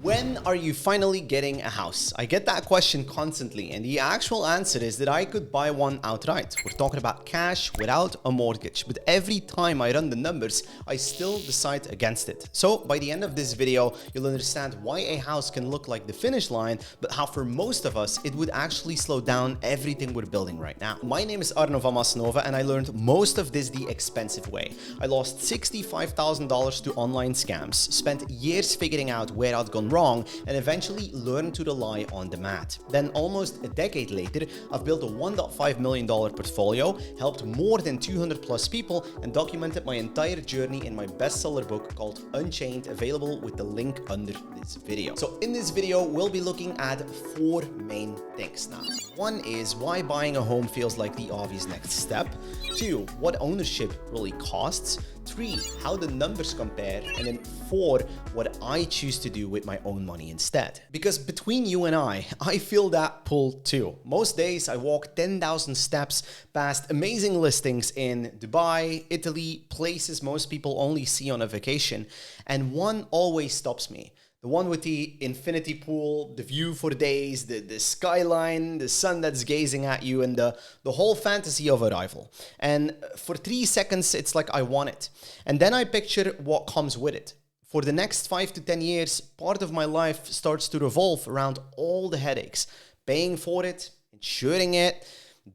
When are you finally getting a house? I get that question constantly, and the actual answer is that I could buy one outright. We're talking about cash without a mortgage, but every time I run the numbers, I still decide against it. So by the end of this video, you'll understand why a house can look like the finish line, but how for most of us, it would actually slow down everything we're building right now. My name is Arno Vanmassenhove, and I learned most of this the expensive way. I lost $65,000 to online scams, spent years figuring out where I'd gone wrong, and eventually learned to rely on the math. Then almost a decade later, I've built a $1.5 million portfolio, helped more than 200 plus people, and documented my entire journey in my bestseller book called Unchained, available with the link under this video. So in this video, we'll be looking at 4 main things now. 1 is why buying a home feels like the obvious next step. 2, what ownership really costs. 3, how the numbers compare. And then 4, what I choose to do with my own money instead. Because between you and I feel that pull too. Most days I walk 10,000 steps past amazing listings in Dubai, Italy, places most people only see on a vacation. And one always stops me. The one with the infinity pool, the view for days, the skyline, the sun that's gazing at you, and the whole fantasy of arrival. And for 3 seconds, it's like I want it. And then I picture what comes with it. For the next 5 to 10 years, part of my life starts to revolve around all the headaches. Paying for it, insuring it,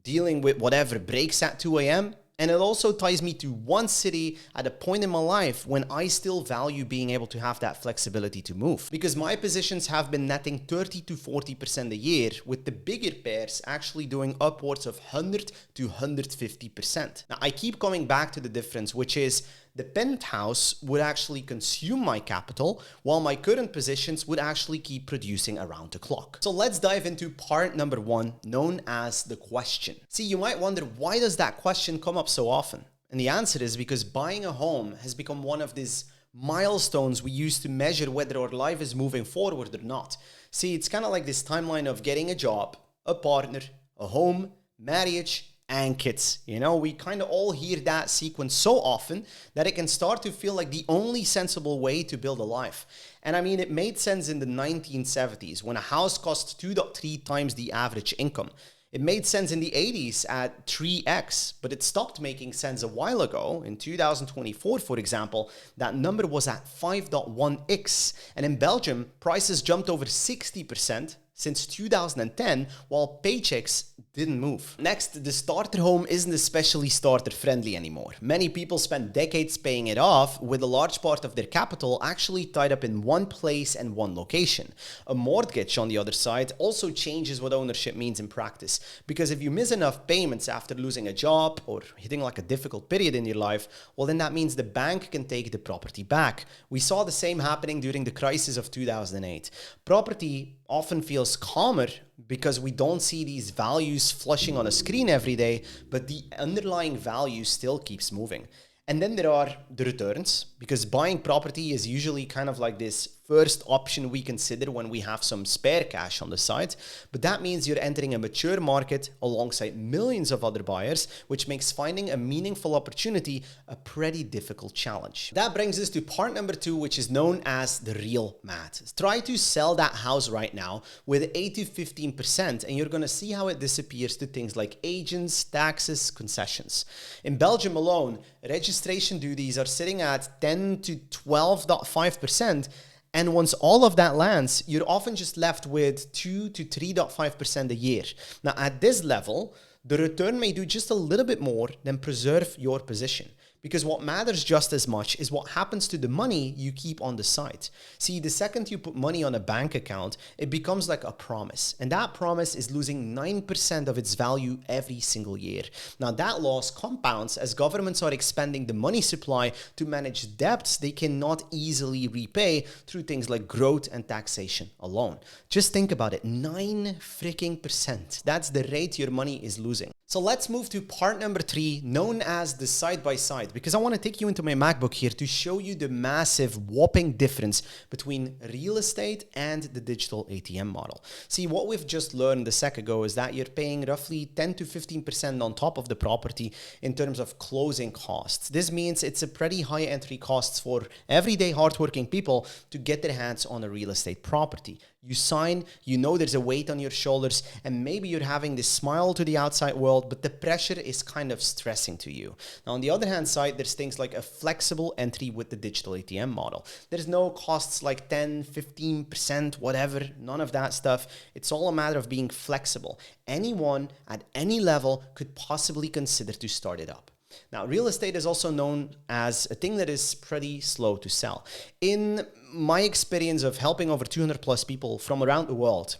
dealing with whatever breaks at 2 a.m., and it also ties me to one city at a point in my life when I still value being able to have that flexibility to move. Because my positions have been netting 30 to 40% a year, with the bigger pairs actually doing upwards of 100 to 150%. Now, I keep coming back to the difference, which is the penthouse would actually consume my capital, while my current positions would actually keep producing around the clock. So let's dive into part number 1, known as the question. See, you might wonder, why does that question come up so often? And the answer is because buying a home has become one of these milestones we use to measure whether our life is moving forward or not. See, it's kind of like this timeline of getting a job, a partner, a home, marriage, and kids. You know, we kind of all hear that sequence so often that it can start to feel like the only sensible way to build a life. And I mean, it made sense in the 1970s when a house cost 2.3 times the average income. It made sense in the 80s at 3x, but it stopped making sense a while ago. In 2024, for example, that number was at 5.1x. And in Belgium, prices jumped over 60% since 2010, while paychecks didn't move. Next, the starter home isn't especially starter friendly anymore. Many people spend decades paying it off, with a large part of their capital actually tied up in one place and one location. A mortgage, on the other side, also changes what ownership means in practice, because if you miss enough payments after losing a job or hitting like a difficult period in your life, well, then that means the bank can take the property back. We saw the same happening during the crisis of 2008. Property often feels calmer because we don't see these values flushing on a screen every day, but the underlying value still keeps moving. And then there are the returns, because buying property is usually kind of like this first option we consider when we have some spare cash on the side. But that means you're entering a mature market alongside millions of other buyers, which makes finding a meaningful opportunity a pretty difficult challenge. That brings us to part number 2, which is known as the real math. Try to sell that house right now with 8 to 15%, and you're going to see how it disappears to things like agents, taxes, concessions. In Belgium alone, registration duties are sitting at 10 to 12.5%. And once all of that lands, you're often just left with 2 to 3.5% a year. Now, at this level, the return may do just a little bit more than preserve your position. Because what matters just as much is what happens to the money you keep on the side. See, the second you put money on a bank account, it becomes like a promise. And that promise is losing 9% of its value every single year. Now, that loss compounds as governments are expanding the money supply to manage debts they cannot easily repay through things like growth and taxation alone. Just think about it, 9 freaking %. That's the rate your money is losing. So let's move to part number 3, known as the side-by-side, because I want to take you into my MacBook here to show you the massive whopping difference between real estate and the digital ATM model. See, what we've just learned a sec ago is that you're paying roughly 10 to 15% on top of the property in terms of closing costs. This means it's a pretty high entry costs for everyday hardworking people to get their hands on a real estate property. You sign, you know there's a weight on your shoulders, and maybe you're having this smile to the outside world, but the pressure is kind of stressing to you. Now, on the other hand side, there's things like a flexible entry with the digital ATM model. There's no costs like 10, 15%, whatever, none of that stuff. It's all a matter of being flexible. Anyone at any level could possibly consider to start it up. Now, real estate is also known as a thing that is pretty slow to sell. In my experience of helping over 200 plus people from around the world,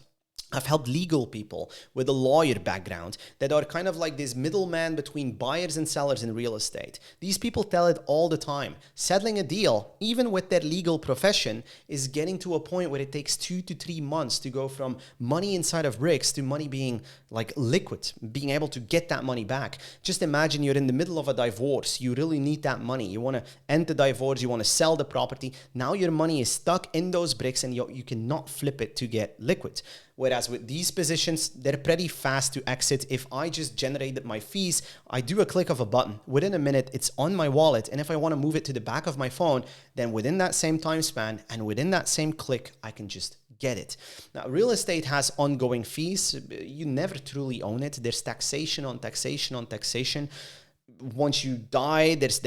I've helped legal people with a lawyer background that are kind of like this middleman between buyers and sellers in real estate. These people tell it all the time. Settling a deal, even with their legal profession, is getting to a point where it takes 2 to 3 months to go from money inside of bricks to money being like liquid, being able to get that money back. Just imagine you're in the middle of a divorce. You really need that money. You want to end the divorce. You want to sell the property. Now your money is stuck in those bricks and you cannot flip it to get liquid. Whereas with these positions, they're pretty fast to exit. If I just generated my fees, I do a click of a button. Within a minute, it's on my wallet. And if I want to move it to the back of my phone, then within that same time span and within that same click, I can just get it. Now, real estate has ongoing fees. You never truly own it. There's taxation on taxation on taxation. Once you die, there's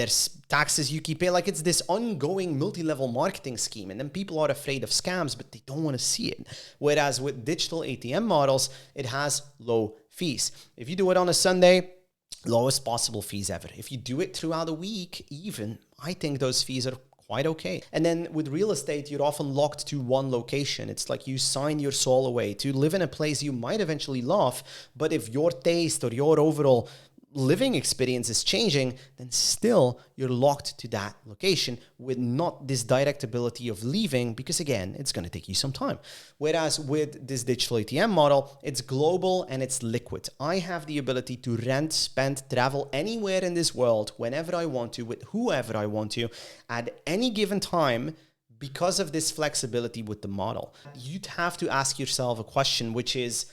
taxes you keep paying. Like, it's this ongoing multi-level marketing scheme, and then people are afraid of scams, but they don't want to see it. Whereas with digital ATM models, it has low fees. If you do it on a Sunday, lowest possible fees ever. If you do it throughout the week, even, I think those fees are quite okay. And then with real estate, you're often locked to one location. It's like you sign your soul away to live in a place you might eventually love, but if your taste or your overall living experience is changing, then still you're locked to that location with not this direct ability of leaving, because again, it's going to take you some time. Whereas with this digital ATM model, it's global and it's liquid. I have the ability to rent, spend, travel anywhere in this world whenever I want to, with whoever I want to, at any given time, because of this flexibility with the model. You'd have to ask yourself a question, which is,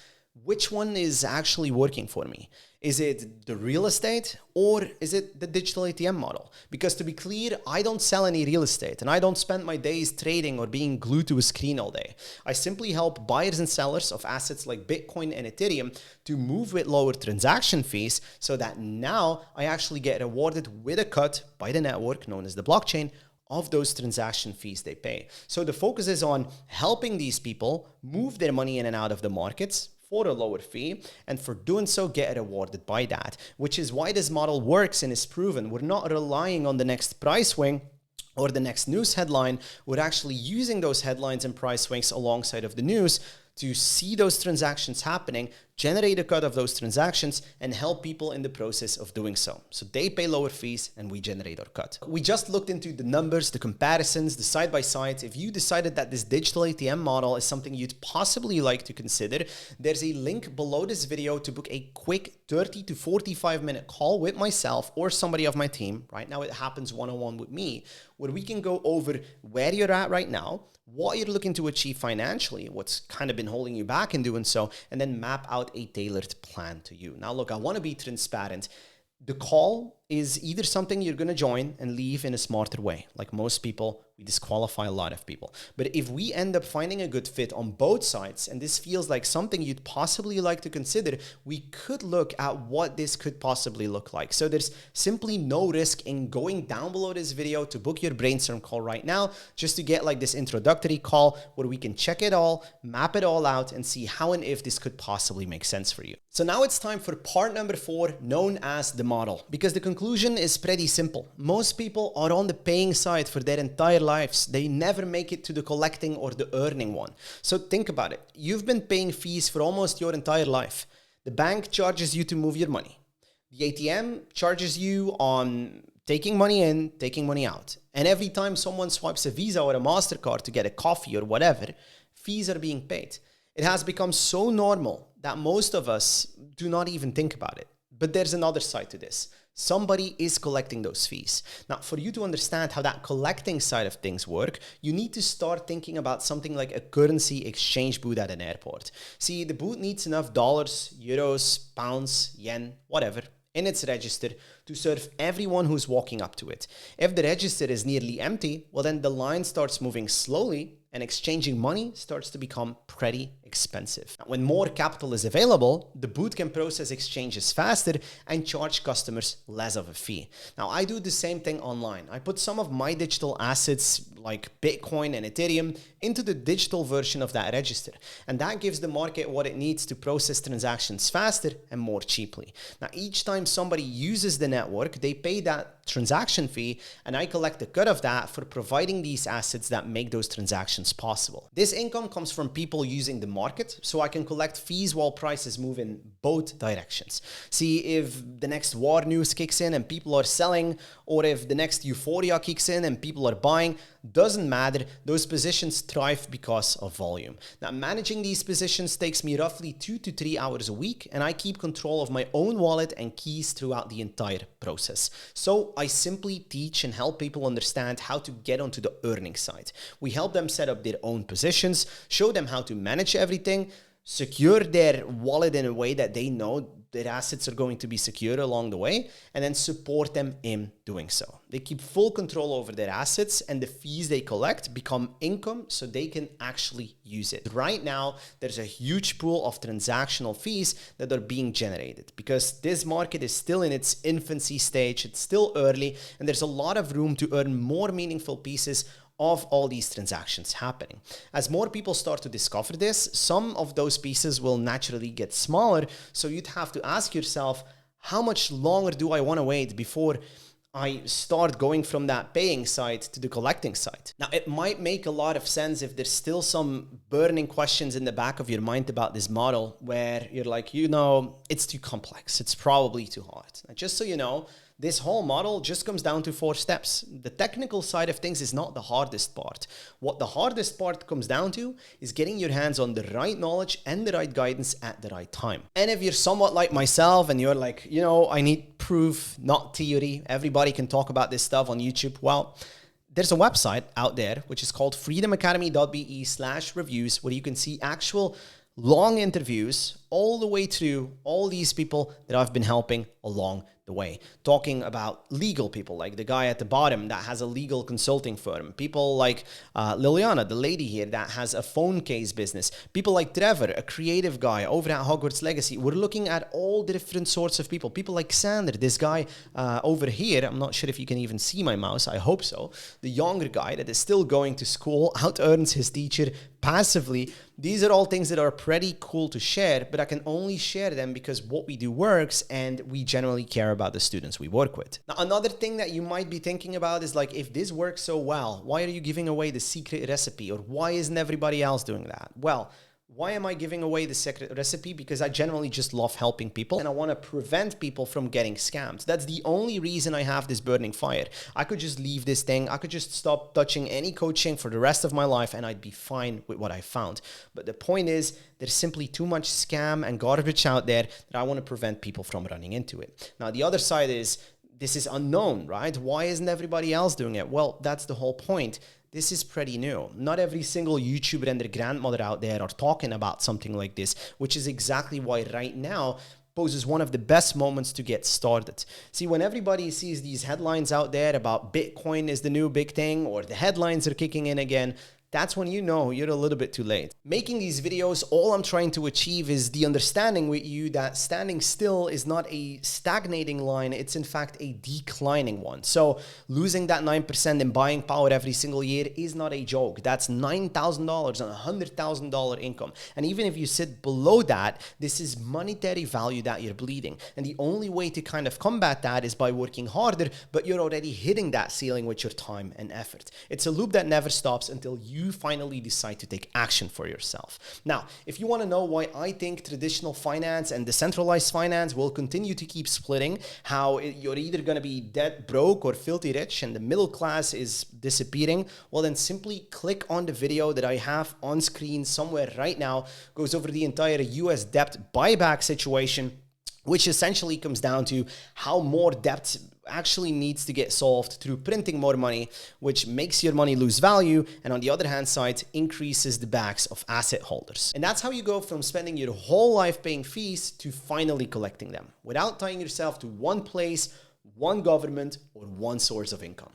which one is actually working for me? Is it the real estate or is it the digital ATM model? Because to be clear, I don't sell any real estate and I don't spend my days trading or being glued to a screen all day. I simply help buyers and sellers of assets like Bitcoin and Ethereum to move with lower transaction fees so that now I actually get rewarded with a cut by the network known as the blockchain of those transaction fees they pay. So the focus is on helping these people move their money in and out of the markets for a lower fee, and for doing so get rewarded by that, which is why this model works and is proven. We're not relying on the next price swing or the next news headline. We're actually using those headlines and price swings alongside of the news to see those transactions happening, generate a cut of those transactions, and help people in the process of doing so. So they pay lower fees and we generate our cut. We just looked into the numbers, the comparisons, the side-by-sides. If you decided that this digital ATM model is something you'd possibly like to consider, there's a link below this video to book a quick 30 to 45 minute call with myself or somebody of my team. Right now it happens one-on-one with me, where we can go over where you're at right now, what you're looking to achieve financially, what's kind of been holding you back in doing so, and then map out a tailored plan to you. Now, look, I want to be transparent. The call is either something you're going to join and leave in a smarter way. Like most people, we disqualify a lot of people. But if we end up finding a good fit on both sides, and this feels like something you'd possibly like to consider, we could look at what this could possibly look like. So there's simply no risk in going down below this video to book your brainstorm call right now, just to get like this introductory call where we can check it all, map it all out, and see how and if this could possibly make sense for you. So now it's time for part number 4, known as the model, because the conclusion is pretty simple. Most people are on the paying side for their entire lives. They never make it to the collecting or the earning one. So think about it. You've been paying fees for almost your entire life. The bank charges you to move your money. The ATM charges you on taking money in, taking money out. And every time someone swipes a Visa or a MasterCard to get a coffee or whatever, fees are being paid. It has become so normal that most of us do not even think about it. But there's another side to this. Somebody is collecting those fees. Now, for you to understand how that collecting side of things work, you need to start thinking about something like a currency exchange booth at an airport. See, the booth needs enough dollars, euros, pounds, yen, whatever, in its register to serve everyone who's walking up to it. If the register is nearly empty, well then the line starts moving slowly and exchanging money starts to become pretty expensive. Now, when more capital is available, the booth can process exchanges faster and charge customers less of a fee. Now, I do the same thing online. I put some of my digital assets like Bitcoin and Ethereum into the digital version of that register. And that gives the market what it needs to process transactions faster and more cheaply. Now, each time somebody uses the network, they pay that transaction fee, and I collect a cut of that for providing these assets that make those transactions possible. This income comes from people using the market, so I can collect fees while prices move in both directions. See, if the next war news kicks in and people are selling, or if the next euphoria kicks in and people are buying, doesn't matter, those positions thrive because of volume. Now, managing these positions takes me roughly 2 to 3 hours a week, and I keep control of my own wallet and keys throughout the entire process. So I simply teach and help people understand how to get onto the earning side. We help them set up their own positions, show them how to manage everything, secure their wallet in a way that they know their assets are going to be secure along the way, and then support them in doing so. They keep full control over their assets, and the fees they collect become income so they can actually use it. Right now, there's a huge pool of transactional fees that are being generated because this market is still in its infancy stage. It's still early, and there's a lot of room to earn more meaningful pieces of all these transactions happening. As more people start to discover this, some of those pieces will naturally get smaller. So you'd have to ask yourself, how much longer do I want to wait before I start going from that paying side to the collecting side? Now, it might make a lot of sense if there's still some burning questions in the back of your mind about this model where you're like, it's too complex. It's probably too hard. Now, just so you know, this whole model just comes down to 4 steps. The technical side of things is not the hardest part. What the hardest part comes down to is getting your hands on the right knowledge and the right guidance at the right time. And if you're somewhat like myself and you're like, I need proof, not theory, everybody can talk about this stuff on YouTube, well, there's a website out there which is called freedomacademy.be/reviews, where you can see actual long interviews all the way through all these people that I've been helping along the way, talking about legal people like the guy at the bottom that has a legal consulting firm, people like Liliana, the lady here that has a phone case business, people like Trevor, a creative guy over at Hogwarts Legacy. We're looking at all different sorts of people like Sander, this guy over here. I'm not sure if you can even see my mouse. I hope so. The younger guy that is still going to school, out-earns his teacher passively. These are all things that are pretty cool to share, but I can only share them because what we do works and we generally care about the students we work with. Now, another thing that you might be thinking about is like, if this works so well, why are you giving away the secret recipe, or why isn't everybody else doing that? Well, why am I giving away the secret recipe? Because I generally just love helping people and I want to prevent people from getting scammed. That's the only reason I have this burning fire. I could just leave this thing. I could just stop touching any coaching for the rest of my life and I'd be fine with what I found. But the point is, there's simply too much scam and garbage out there that I want to prevent people from running into it. Now, the other side is, this is unknown, right? Why isn't everybody else doing it? Well, that's the whole point. This is pretty new. Not every single YouTuber and their grandmother out there are talking about something like this, which is exactly why right now poses one of the best moments to get started. See, when everybody sees these headlines out there about Bitcoin is the new big thing, or the headlines are kicking in again, that's when you know you're a little bit too late. Making these videos, all I'm trying to achieve is the understanding with you that standing still is not a stagnating line, it's in fact a declining one. So losing that 9% in buying power every single year is not a joke. That's $9,000 and $100,000 income. And even if you sit below that, this is monetary value that you're bleeding. And the only way to kind of combat that is by working harder, but you're already hitting that ceiling with your time and effort. It's a loop that never stops until you finally decide to take action for yourself. Now, if you want to know why I think traditional finance and decentralized finance will continue to keep splitting, how you're either going to be dead broke or filthy rich and the middle class is disappearing, well then simply click on the video that I have on screen somewhere right now. Goes over the entire US debt buyback situation. which essentially comes down to how more debt actually needs to get solved through printing more money, which makes your money lose value, and on the other hand side, increases the backs of asset holders. And that's how you go from spending your whole life paying fees to finally collecting them, without tying yourself to one place, one government, or one source of income.